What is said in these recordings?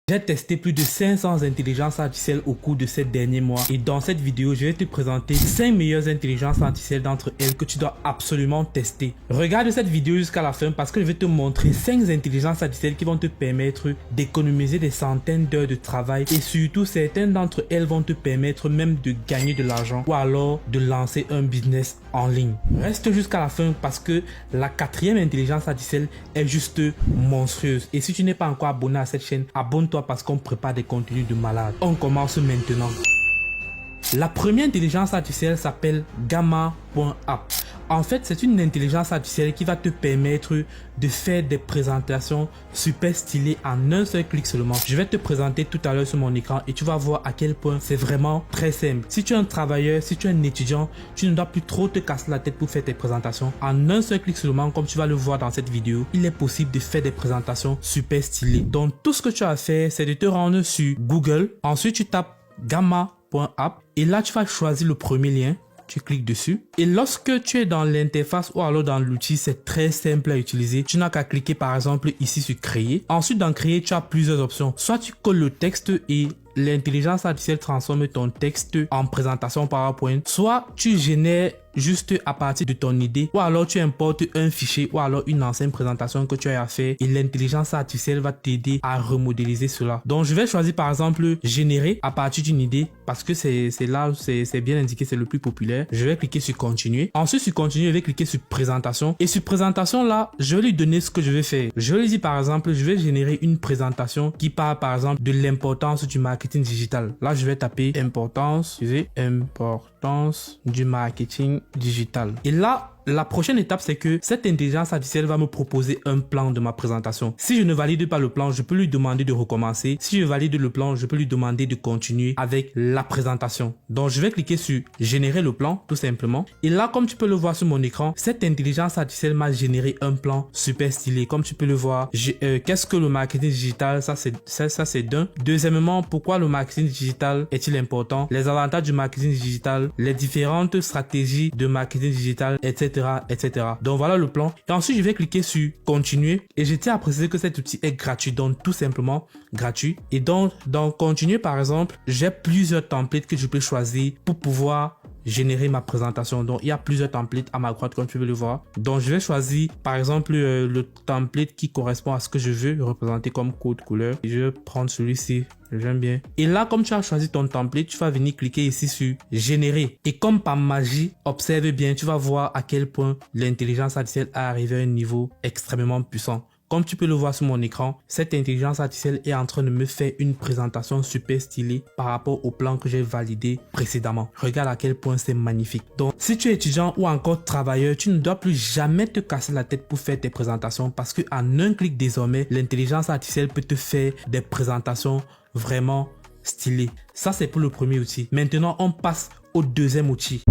J'ai testé plus de 500 intelligences artificielles au cours de ces derniers mois et dans cette vidéo, je vais te présenter 5 meilleures intelligences artificielles d'entre elles que tu dois absolument tester. Regarde cette vidéo jusqu'à la fin parce que je vais te montrer 5 intelligences artificielles qui vont te permettre d'économiser des centaines d'heures de travail et surtout certaines d'entre elles vont te permettre même de gagner de l'argent ou alors de lancer un business en ligne. Reste jusqu'à la fin parce que la 4e intelligence artificielle est juste monstrueuse et si tu n'es pas encore abonné à cette chaîne, abonne-toi parce qu'on prépare des contenus de malade. On commence maintenant. La première intelligence artificielle s'appelle Gamma.app. En fait, c'est une intelligence artificielle qui va te permettre de faire des présentations super stylées en un seul clic seulement. Je vais te présenter tout à l'heure sur mon écran et tu vas voir à quel point c'est vraiment très simple. Si tu es un travailleur, si tu es un étudiant, tu ne dois plus trop te casser la tête pour faire tes présentations. En un seul clic seulement, comme tu vas le voir dans cette vidéo, il est possible de faire des présentations super stylées. Donc, tout ce que tu as à faire, c'est de te rendre sur Google. Ensuite, tu tapes Gamma.app et là, tu vas choisir le premier lien. Tu cliques dessus et lorsque tu es dans l'interface ou alors dans l'outil, c'est très simple à utiliser. Tu n'as qu'à cliquer par exemple ici sur créer. Ensuite dans créer, tu as plusieurs options. Soit tu colles le texte et l'intelligence artificielle transforme ton texte en présentation PowerPoint. Soit tu génères juste à partir de ton idée ou alors tu importes un fichier ou alors une ancienne présentation que tu as à faire et l'intelligence artificielle va t'aider à remodéliser cela. Donc je vais choisir par exemple générer à partir d'une idée parce que c'est là, c'est bien indiqué, c'est le plus populaire. Je vais cliquer sur continuer. Ensuite sur continuer, je vais cliquer sur présentation et sur présentation là, je vais lui donner ce que je vais faire. Je vais lui dire par exemple, je vais générer une présentation qui parle par exemple de l'importance du marketing digital. Là je vais taper importance du marketing digital. Et là, la prochaine étape, c'est que cette intelligence artificielle va me proposer un plan de ma présentation. Si je ne valide pas le plan, je peux lui demander de recommencer. Si je valide le plan, je peux lui demander de continuer avec la présentation. Donc, je vais cliquer sur générer le plan, tout simplement. Et là, comme tu peux le voir sur mon écran, cette intelligence artificielle m'a généré un plan super stylé. Comme tu peux le voir, qu'est-ce que le marketing digital? Ça, c'est d'un. Deuxièmement, pourquoi le marketing digital est-il important? Les avantages du marketing digital, les différentes stratégies de marketing digital, etc. etc. Donc voilà le plan. Et ensuite, je vais cliquer sur continuer. Et je tiens à préciser que cet outil est gratuit. Donc tout simplement gratuit. Et donc, dans continuer, par exemple, j'ai plusieurs templates que je peux choisir pour pouvoir générer ma présentation. Donc il y a plusieurs templates à ma droite comme tu peux le voir. Donc je vais choisir par exemple le template qui correspond à ce que je veux représenter comme code couleur. Et je vais prendre celui-ci. J'aime bien. Et là, comme tu as choisi ton template, tu vas venir cliquer ici sur générer. Et comme par magie, observe bien, tu vas voir à quel point l'intelligence artificielle a arrivé à un niveau extrêmement puissant. Comme tu peux le voir sur mon écran, cette intelligence artificielle est en train de me faire une présentation super stylée par rapport au plan que j'ai validé précédemment. Regarde à quel point c'est magnifique. Donc, si tu es étudiant ou encore travailleur, tu ne dois plus jamais te casser la tête pour faire tes présentations parce qu'en un clic désormais, l'intelligence artificielle peut te faire des présentations vraiment stylées. Ça, c'est pour le premier outil. Maintenant, on passe au deuxième outil.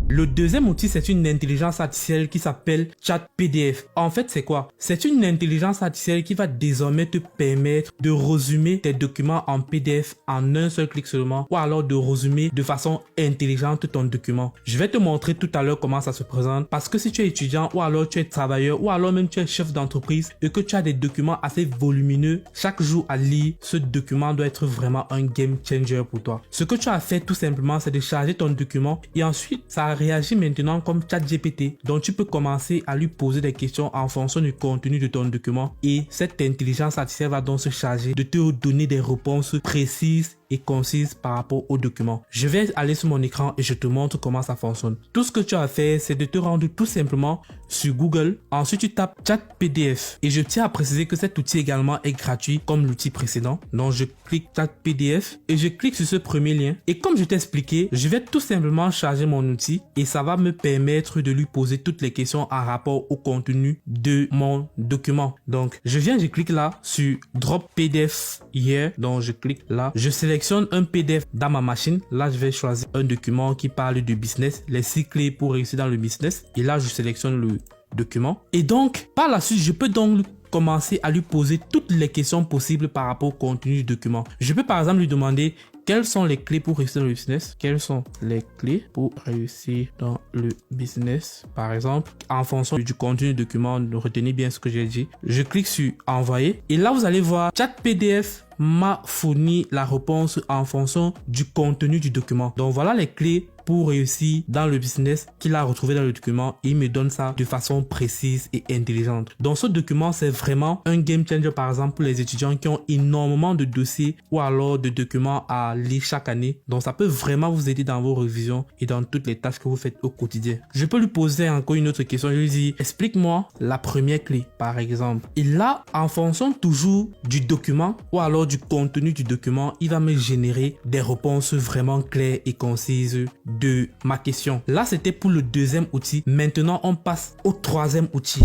Le deuxième outil, c'est une intelligence artificielle qui s'appelle ChatPDF. En fait, c'est quoi? C'est une intelligence artificielle qui va désormais te permettre de résumer tes documents en PDF en un seul clic seulement ou alors de résumer de façon intelligente ton document. Je vais te montrer tout à l'heure comment ça se présente parce que si tu es étudiant ou alors tu es travailleur ou alors même tu es chef d'entreprise et que tu as des documents assez volumineux chaque jour à lire, ce document doit être vraiment un game changer pour toi. Ce que tu as fait tout simplement, c'est de charger ton document et ensuite ça réagit maintenant comme ChatGPT. Donc tu peux commencer à lui poser des questions en fonction du contenu de ton document et cette intelligence artificielle va donc se charger de te donner des réponses précises et concise par rapport au document. Je vais aller sur mon écran et je te montre comment ça fonctionne. Tout ce que tu as à faire, c'est de te rendre tout simplement sur Google. Ensuite, tu tapes ChatPDF. Et je tiens à préciser que cet outil également est gratuit comme l'outil précédent. Donc, je clique ChatPDF et je clique sur ce premier lien. Et comme je t'ai expliqué, je vais tout simplement charger mon outil et ça va me permettre de lui poser toutes les questions en rapport au contenu de mon document. Donc, je clique là sur Drop PDF Here. Donc, je clique là. Je sélectionne un PDF dans ma machine. Là, je vais choisir un document qui parle de business, les 6 clés pour réussir dans le business. Et là, je sélectionne le document. Et donc, par la suite, je peux donc commencer à lui poser toutes les questions possibles par rapport au contenu du document. Je peux par exemple lui demander quelles sont les clés pour réussir dans le business? Quelles sont les clés pour réussir dans le business? Par exemple, en fonction du contenu du document, retenez bien ce que j'ai dit. Je clique sur envoyer et là vous allez voir chat PDF m'a fourni la réponse en fonction du contenu du document. Donc voilà les clés pour réussir dans le business qu'il a retrouvé dans le document. Il me donne ça de façon précise et intelligente. Donc ce document, c'est vraiment un game changer par exemple pour les étudiants qui ont énormément de dossiers ou alors de documents à lire chaque année. Donc ça peut vraiment vous aider dans vos révisions et dans toutes les tâches que vous faites au quotidien. Je peux lui poser encore une autre question. Je lui dis, explique-moi la première clé par exemple. Et là, en fonction toujours du document ou alors du contenu du document, il va me générer des réponses vraiment claires et concises de ma question. Là, c'était pour le deuxième outil. Maintenant, on passe au troisième outil.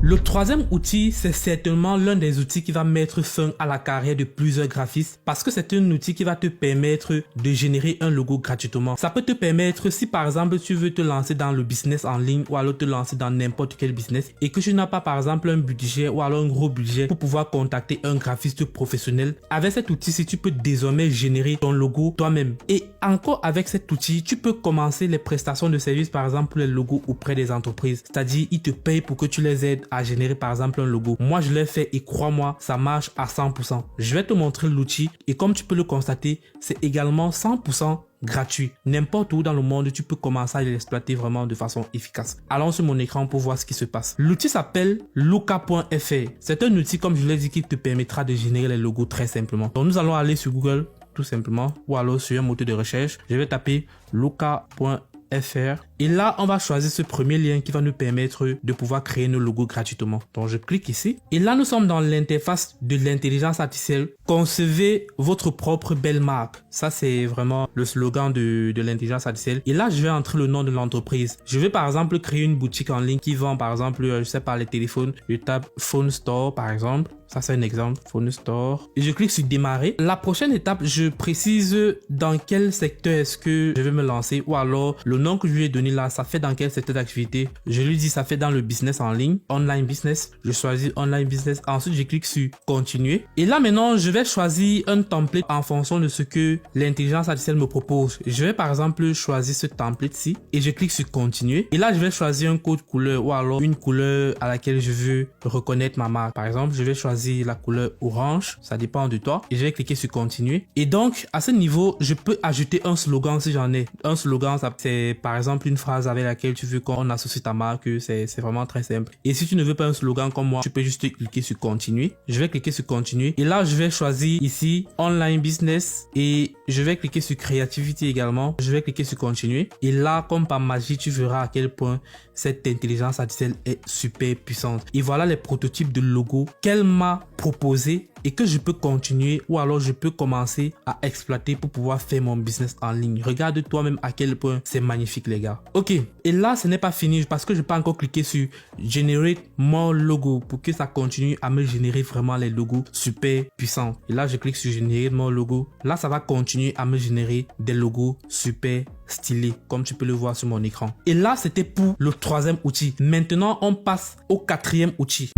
Le troisième outil, c'est certainement l'un des outils qui va mettre fin à la carrière de plusieurs graphistes parce que c'est un outil qui va te permettre de générer un logo gratuitement. Ça peut te permettre, si par exemple tu veux te lancer dans le business en ligne ou alors te lancer dans n'importe quel business et que tu n'as pas par exemple un budget ou alors un gros budget pour pouvoir contacter un graphiste professionnel, avec cet outil-ci, tu peux désormais générer ton logo toi-même. Et encore avec cet outil, tu peux commencer les prestations de services, par exemple les logos auprès des entreprises. C'est-à-dire, ils te payent pour que tu les aides à générer par exemple un logo. Moi, je l'ai fait et crois-moi, ça marche à 100%. Je vais te montrer l'outil et comme tu peux le constater, c'est également 100% gratuit. N'importe où dans le monde, tu peux commencer à l'exploiter vraiment de façon efficace. Allons sur mon écran pour voir ce qui se passe. L'outil s'appelle Luca.fr. C'est un outil, comme je l'ai dit, qui te permettra de générer les logos très simplement. Donc, nous allons aller sur Google tout simplement ou alors sur un moteur de recherche. Je vais taper Luca.fr. Et là, on va choisir ce premier lien qui va nous permettre de pouvoir créer nos logos gratuitement. Donc, je clique ici. Et là, nous sommes dans l'interface de l'intelligence artificielle. Concevez votre propre belle marque. Ça, c'est vraiment le slogan de l'intelligence artificielle. Et là, je vais entrer le nom de l'entreprise. Je vais par exemple créer une boutique en ligne qui vend par exemple, je sais pas, les téléphones. Je tape Phone Store par exemple. Ça, c'est un exemple. Phone Store. Et je clique sur démarrer. La prochaine étape, je précise dans quel secteur est-ce que je vais me lancer ou alors le nom que je lui ai donné là, ça fait dans quel secteur d'activité. Je lui dis ça fait dans le business en ligne, online business. Je choisis online business. Ensuite, je clique sur continuer. Et là, maintenant, je vais choisir un template en fonction de ce que l'intelligence artificielle me propose. Je vais par exemple choisir ce template-ci et je clique sur continuer. Et là, je vais choisir un code couleur ou alors une couleur à laquelle je veux reconnaître ma marque. Par exemple, je vais choisir la couleur orange, ça dépend de toi, et je vais cliquer sur continuer. Et donc à ce niveau, je peux ajouter un slogan si j'en ai. Un slogan, c'est par exemple une phrase avec laquelle tu veux qu'on associe ta marque. C'est vraiment très simple. Et si tu ne veux pas un slogan comme moi, tu peux juste cliquer sur continuer. Je vais cliquer sur continuer et là je vais choisir ici online business et je vais cliquer sur créativité également. Je vais cliquer sur continuer et là, comme par magie, tu verras à quel point cette intelligence artificielle est super puissante. Et voilà les prototypes de logo qu'elle m'a proposé et que je peux continuer ou alors je peux commencer à exploiter pour pouvoir faire mon business en ligne. Regarde toi-même à quel point c'est magnifique les gars. Ok, et là ce n'est pas fini parce que je peux encore cliquer sur Generate More Logo pour que ça continue à me générer vraiment les logos super puissants. Et là je clique sur Generate More Logo. Là ça va continuer à me générer des logos super stylés comme tu peux le voir sur mon écran. Et là c'était pour le troisième outil. Maintenant on passe au quatrième outil.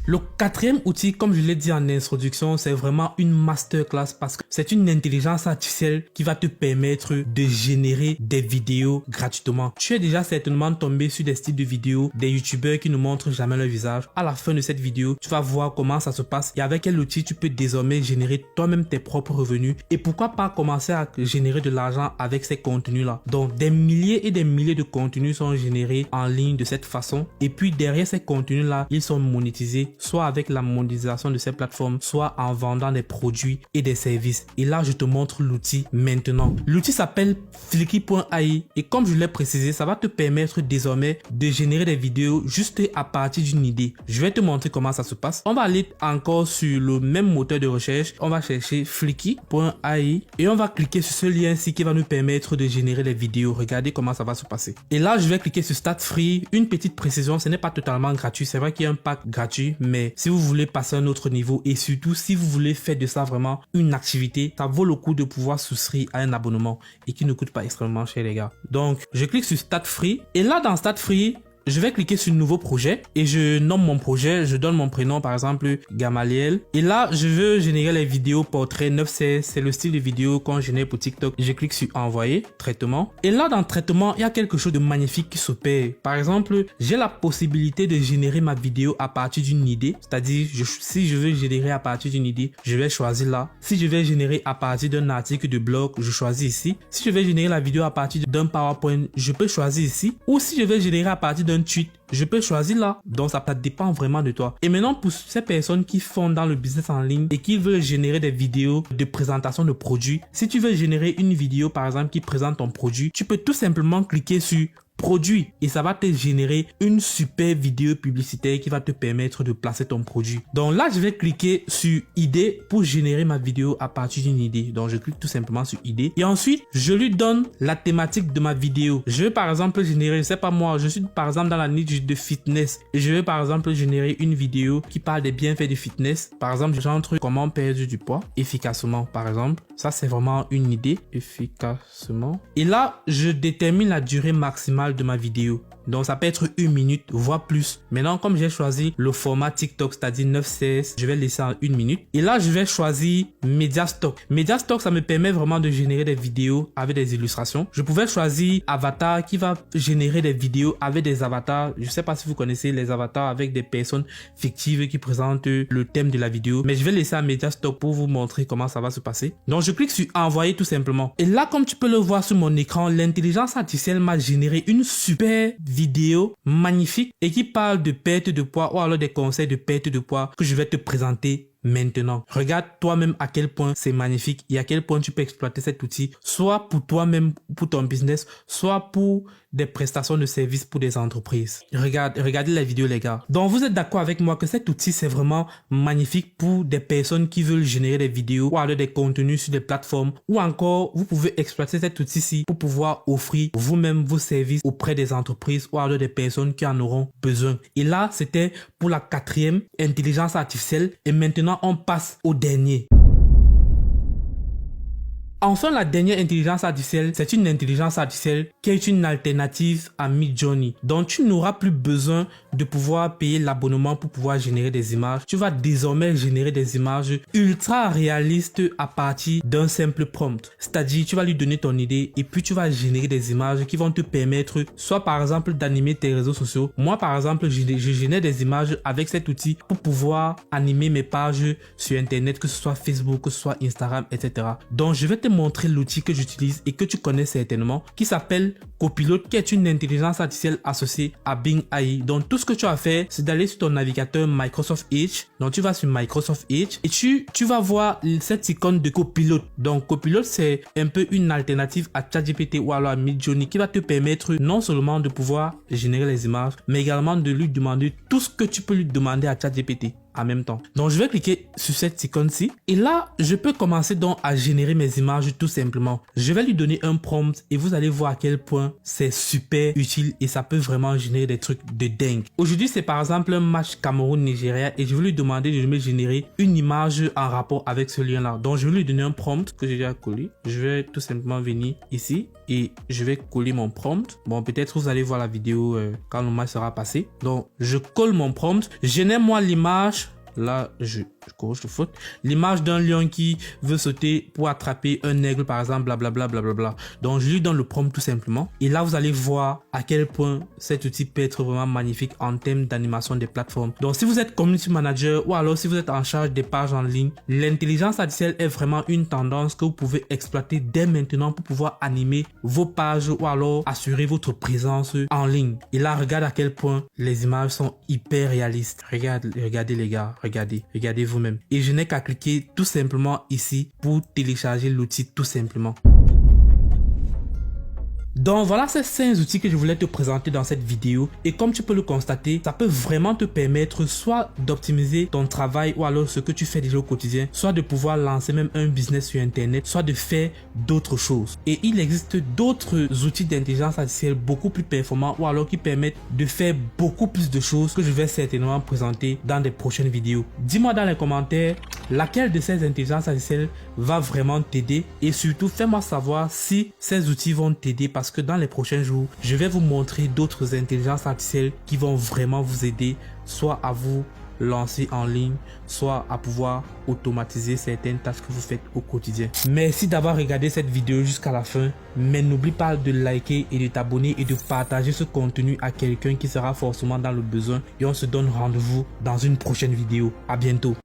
Le quatrième outil, comme je l'ai dit en introduction, c'est vraiment une masterclass parce que c'est une intelligence artificielle qui va te permettre de générer des vidéos gratuitement. Tu es déjà certainement tombé sur des styles de vidéos, des youtubeurs qui ne montrent jamais leur visage. À la fin de cette vidéo, tu vas voir comment ça se passe et avec quel outil tu peux désormais générer toi-même tes propres revenus et pourquoi pas commencer à générer de l'argent avec ces contenus-là. Donc, des milliers et des milliers de contenus sont générés en ligne de cette façon et puis derrière ces contenus-là, ils sont monétisés soit avec la monétisation de ces plateformes, soit en vendant des produits et des services. Et là, je te montre l'outil maintenant. L'outil s'appelle Flicky.ai et comme je l'ai précisé, ça va te permettre désormais de générer des vidéos juste à partir d'une idée. Je vais te montrer comment ça se passe. On va aller encore sur le même moteur de recherche. On va chercher Flicky.ai et on va cliquer sur ce lien-ci qui va nous permettre de générer des vidéos. Regardez comment ça va se passer. Et là, je vais cliquer sur Start Free. Une petite précision, ce n'est pas totalement gratuit. C'est vrai qu'il y a un pack gratuit, mais si vous voulez passer à un autre niveau et surtout si vous voulez faire de ça vraiment une activité, ça vaut le coup de pouvoir souscrire à un abonnement et qui ne coûte pas extrêmement cher les gars. Donc je clique sur Start Free et là dans Start Free, je vais cliquer sur nouveau projet et je nomme mon projet, je donne mon prénom par exemple Gamaliel et là je veux générer les vidéos portrait 916, c'est le style de vidéo qu'on génère pour TikTok. Je clique sur envoyer, traitement et là dans traitement il y a quelque chose de magnifique qui s'opère. Par exemple, j'ai la possibilité de générer ma vidéo à partir d'une idée, c'est-à-dire si je veux générer à partir d'une idée, je vais choisir là. Si je vais générer à partir d'un article de blog, je choisis ici. Si je vais générer la vidéo à partir d'un PowerPoint, je peux choisir ici. Ou si je vais générer à partir d'un tweet, je peux choisir là. Donc ça dépend vraiment de toi. Et maintenant pour ces personnes qui font dans le business en ligne et qui veulent générer des vidéos de présentation de produits, si tu veux générer une vidéo par exemple qui présente ton produit, tu peux tout simplement cliquer sur produit et ça va te générer une super vidéo publicitaire qui va te permettre de placer ton produit. Donc là je vais cliquer sur idée pour générer ma vidéo à partir d'une idée. Donc je clique tout simplement sur idée et ensuite je lui donne la thématique de ma vidéo. Je vais par exemple générer, je sais pas moi, je suis par exemple dans la niche de fitness et je vais par exemple générer une vidéo qui parle des bienfaits de fitness. Par exemple j'entre comment perdre du poids efficacement par exemple. Ça c'est vraiment une idée, efficacement. Et là je détermine la durée maximale de ma vidéo. Donc ça peut être 1 minute voire plus. Maintenant comme j'ai choisi le format TikTok, c'est-à-dire 9:16, je vais laisser en 1 minute. Et là je vais choisir Media Stock. Media Stock ça me permet vraiment de générer des vidéos avec des illustrations. Je pouvais choisir Avatar qui va générer des vidéos avec des avatars. Je sais pas si vous connaissez les avatars avec des personnes fictives qui présentent le thème de la vidéo. Mais je vais laisser à Media Stock pour vous montrer comment ça va se passer. Donc je clique sur envoyer tout simplement. Et là comme tu peux le voir sur mon écran, l'intelligence artificielle m'a généré une super vidéo magnifique et qui parle de perte de poids ou alors des conseils de perte de poids que je vais te présenter maintenant. Regarde toi-même à quel point c'est magnifique et à quel point tu peux exploiter cet outil, soit pour toi-même, pour ton business, soit pour des prestations de services pour des entreprises. Regardez la vidéo les gars. Donc vous êtes d'accord avec moi que cet outil c'est vraiment magnifique pour des personnes qui veulent générer des vidéos ou alors des contenus sur des plateformes ou encore vous pouvez exploiter cet outil-ci pour pouvoir offrir vous-même vos services auprès des entreprises ou alors des personnes qui en auront besoin. Et là c'était pour la 4e intelligence artificielle et maintenant on passe au dernier. Enfin, la dernière intelligence artificielle, c'est une intelligence artificielle qui est une alternative à Midjourney. Donc, tu n'auras plus besoin de pouvoir payer l'abonnement pour pouvoir générer des images. Tu vas désormais générer des images ultra réalistes à partir d'un simple prompt. C'est-à-dire, tu vas lui donner ton idée et puis tu vas générer des images qui vont te permettre soit par exemple d'animer tes réseaux sociaux. Moi, par exemple, je génère des images avec cet outil pour pouvoir animer mes pages sur Internet, que ce soit Facebook, que ce soit Instagram, etc. Donc, je vais te montrer l'outil que j'utilise et que tu connais certainement qui s'appelle Copilot, qui est une intelligence artificielle associée à Bing AI. Donc tout ce que tu as à faire c'est d'aller sur ton navigateur Microsoft Edge. Donc tu vas sur Microsoft Edge et tu vas voir cette icône de Copilot. Donc Copilot c'est un peu une alternative à ChatGPT ou alors à Midjourney qui va te permettre non seulement de pouvoir générer les images mais également de lui demander tout ce que tu peux lui demander à ChatGPT en même temps. Donc je vais cliquer sur cette icône-ci et là je peux commencer donc à générer mes images tout simplement. Je vais lui donner un prompt et vous allez voir à quel point c'est super utile et ça peut vraiment générer des trucs de dingue. Aujourd'hui c'est par exemple un match Cameroun-Nigeria et je vais lui demander de me générer une image en rapport avec ce lien-là. Donc je vais lui donner un prompt que j'ai déjà collé. Je vais tout simplement venir ici et je vais coller mon prompt. Bon, peut-être vous allez voir la vidéo quand le match sera passé. Donc je colle mon prompt, génère moi l'image. Là, je corrige le faute. L'image d'un lion qui veut sauter pour attraper un aigle, par exemple, blablabla, blablabla. Donc, je lui donne le prompt tout simplement. Et là, vous allez voir à quel point cet outil peut être vraiment magnifique en termes d'animation des plateformes. Donc, si vous êtes community manager ou alors si vous êtes en charge des pages en ligne, l'intelligence artificielle est vraiment une tendance que vous pouvez exploiter dès maintenant pour pouvoir animer vos pages ou alors assurer votre présence en ligne. Et là, regarde à quel point les images sont hyper réalistes. Regardez les gars. Regardez vous-même. Et je n'ai qu'à cliquer tout simplement ici pour télécharger l'outil tout simplement. Donc voilà ces 5 outils que je voulais te présenter dans cette vidéo et comme tu peux le constater, ça peut vraiment te permettre soit d'optimiser ton travail ou alors ce que tu fais déjà au quotidien, soit de pouvoir lancer même un business sur internet, soit de faire d'autres choses. Et il existe d'autres outils d'intelligence artificielle beaucoup plus performants ou alors qui permettent de faire beaucoup plus de choses que je vais certainement présenter dans des prochaines vidéos. Dis-moi dans les commentaires laquelle de ces intelligences artificielles va vraiment t'aider et surtout fais-moi savoir si ces outils vont t'aider parce que dans les prochains jours, je vais vous montrer d'autres intelligences artificielles qui vont vraiment vous aider soit à vous lancer en ligne, soit à pouvoir automatiser certaines tâches que vous faites au quotidien. Merci d'avoir regardé cette vidéo jusqu'à la fin, mais n'oublie pas de liker et de t'abonner et de partager ce contenu à quelqu'un qui sera forcément dans le besoin et on se donne rendez-vous dans une prochaine vidéo. À bientôt.